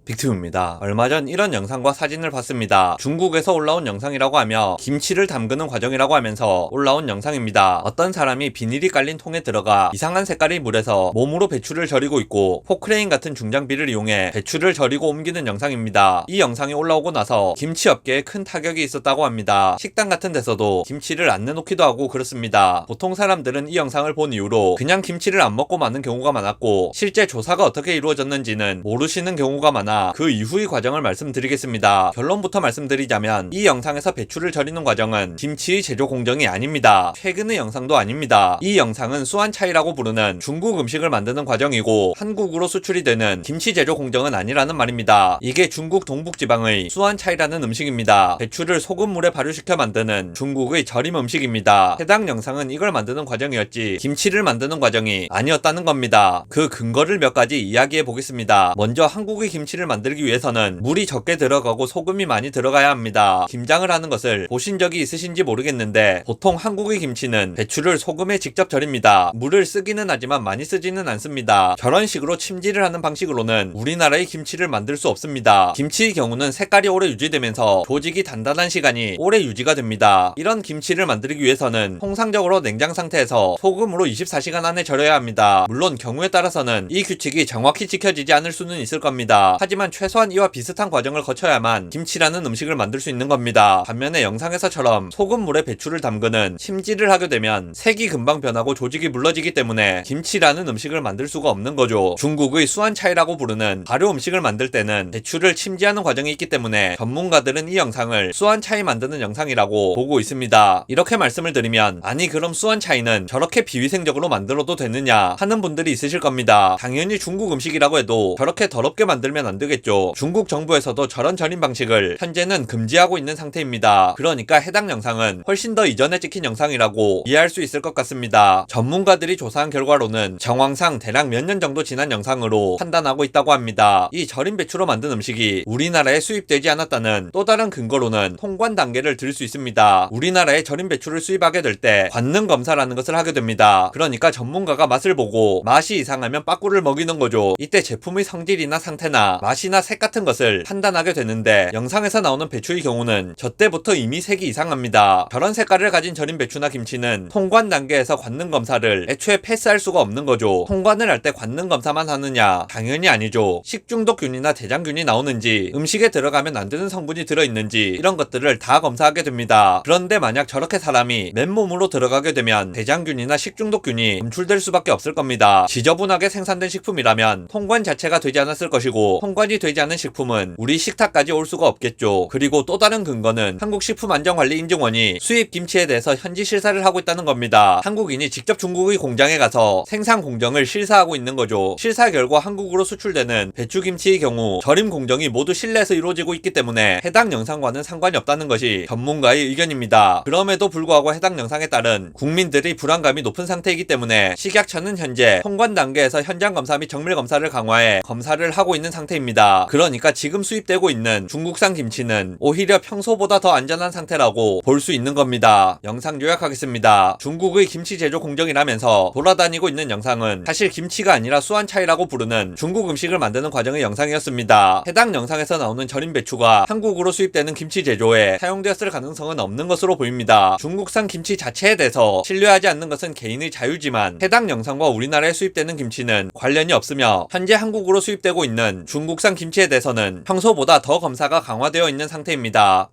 빅튜브입니다. 얼마 전 이런 영상과 사진을 봤습니다. 중국에서 올라온 영상이라고 하며 김치를 담그는 과정이라고 하면서 올라온 영상입니다. 어떤 사람이 비닐이 깔린 통에 들어가 이상한 색깔의 물에서 몸으로 배추를 절이고 있고 포크레인 같은 중장비를 이용해 배추를 절이고 옮기는 영상입니다. 이 영상이 올라오고 나서 김치 업계에 큰 타격이 있었다고 합니다. 식당 같은 데서도 김치를 안 내놓기도 하고 그렇습니다. 보통 사람들은 이 영상을 본 이후로 그냥 김치를 안 먹고 마는 경우가 많았고 실제 조사가 어떻게 이루어졌는지는 모르시는 경우가 많아 그 이후의 과정을 말씀드리겠습니다. 결론부터 말씀드리자면 이 영상에서 배추를 절이는 과정은 김치의 제조 공정이 아닙니다. 최근의 영상도 아닙니다. 이 영상은 수안차이라고 부르는 중국 음식을 만드는 과정이고 한국으로 수출이 되는 김치 제조 공정은 아니라는 말입니다. 이게 중국 동북지방의 수안차이라는 음식입니다. 배추를 소금물에 발효시켜 만드는 중국의 절임 음식입니다. 해당 영상은 이걸 만드는 과정이었지 김치를 만드는 과정이 아니었다는 겁니다. 그 근거를 몇 가지 이야기해 보겠습니다. 먼저 한국의 김치를 만들기 위해서는 물이 적게 들어가고 소금이 많이 들어가야 합니다. 김장을 하는 것을 보신 적이 있으신지 모르겠는데 보통 한국의 김치는 배추를 소금에 직접 절입니다. 물을 쓰기는 하지만 많이 쓰지는 않습니다. 저런 식으로 침지를 하는 방식으로는 우리나라의 김치를 만들 수 없습니다. 김치의 경우는 색깔이 오래 유지되면서 조직이 단단한 시간이 오래 유지가 됩니다. 이런 김치를 만들기 위해서는 통상적으로 냉장 상태에서 소금으로 24시간 안에 절여야 합니다. 물론 경우에 따라서는 이 규칙이 정확히 지켜지지 않을 수는 있을 겁니다. 하지만 최소한 이와 비슷한 과정을 거쳐야만 김치라는 음식을 만들 수 있는 겁니다. 반면에 영상에서처럼 소금물에 배추를 담그는 침지를 하게 되면 색이 금방 변하고 조직이 물러지기 때문에 김치라는 음식을 만들 수가 없는 거죠. 중국의 수안차이라고 부르는 발효 음식을 만들 때는 배추를 침지하는 과정이 있기 때문에 전문가들은 이 영상을 수안차이 만드는 영상이라고 보고 있습니다. 이렇게 말씀을 드리면 아니 그럼 수안차이는 저렇게 비위생적으로 만들어도 되느냐 하는 분들이 있으실 겁니다. 당연히 중국 음식이라고 해도 저렇게 더럽게 만들면 안 되겠죠. 중국 정부에서도 저런 절임 방식을 현재는 금지하고 있는 상태입니다. 그러니까 해당 영상은 훨씬 더 이전에 찍힌 영상이라고 이해할 수 있을 것 같습니다. 전문가들이 조사한 결과로는 정황상 대략 몇 년 정도 지난 영상으로 판단하고 있다고 합니다. 이 절임 배추로 만든 음식이 우리나라에 수입되지 않았다는 또 다른 근거로는 통관 단계를 들 수 있습니다. 우리나라에 절임 배추를 수입하게 될 때 관능 검사라는 것을 하게 됩니다. 그러니까 전문가가 맛을 보고 맛이 이상하면 빠꾸를 먹이는 거죠. 이때 제품의 성질이나 상태나 맛이나 색 같은 것을 판단하게 되는데 영상에서 나오는 배추의 경우는 저 때부터 이미 색이 이상합니다. 저런 색깔을 가진 절임 배추나 김치는 통관 단계에서 관능 검사를 애초에 패스할 수가 없는 거죠. 통관을 할 때 관능 검사만 하느냐? 당연히 아니죠. 식중독균이나 대장균이 나오는지 음식에 들어가면 안 되는 성분이 들어있는지 이런 것들을 다 검사하게 됩니다. 그런데 만약 저렇게 사람이 맨몸으로 들어가게 되면 대장균이나 식중독균이 검출될 수밖에 없을 겁니다. 지저분하게 생산된 식품이라면 통관 자체가 되지 않았을 것이고 통관이 되지 않은 식품은 우리 식탁까지 올 수가 없겠죠. 그리고 또 다른 근거는 한국식품안전관리인증원이 수입 김치에 대해서 현지 실사를 하고 있다는 겁니다. 한국인이 직접 중국의 공장에 가서 생산 공정을 실사하고 있는 거죠. 실사 결과 한국으로 수출되는 배추김치의 경우 절임 공정이 모두 실내에서 이루어지고 있기 때문에 해당 영상과는 상관이 없다는 것이 전문가의 의견입니다. 그럼에도 불구하고 해당 영상에 따른 국민들의 불안감이 높은 상태이기 때문에 식약처는 현재 통관 단계에서 현장 검사 및 정밀 검사를 강화해 검사를 하고 있는 상태입니다. 그러니까 지금 수입되고 있는 중국산 김치는 오히려 평소보다 더 안전한 상태라고 볼 수 있는 겁니다. 영상 요약하겠습니다. 중국의 김치 제조 공정이라면서 돌아다니고 있는 영상은 사실 김치가 아니라 수안차이라고 부르는 중국 음식을 만드는 과정의 영상이었습니다. 해당 영상에서 나오는 절임 배추가 한국으로 수입되는 김치 제조에 사용되었을 가능성은 없는 것으로 보입니다. 중국산 김치 자체에 대해서 신뢰하지 않는 것은 개인의 자유지만 해당 영상과 우리나라에 수입되는 김치는 관련이 없으며 현재 한국으로 수입되고 있는 중국산 김치에 대해서는 평소보다 더 검사가 강화되어 있는 상태입니다.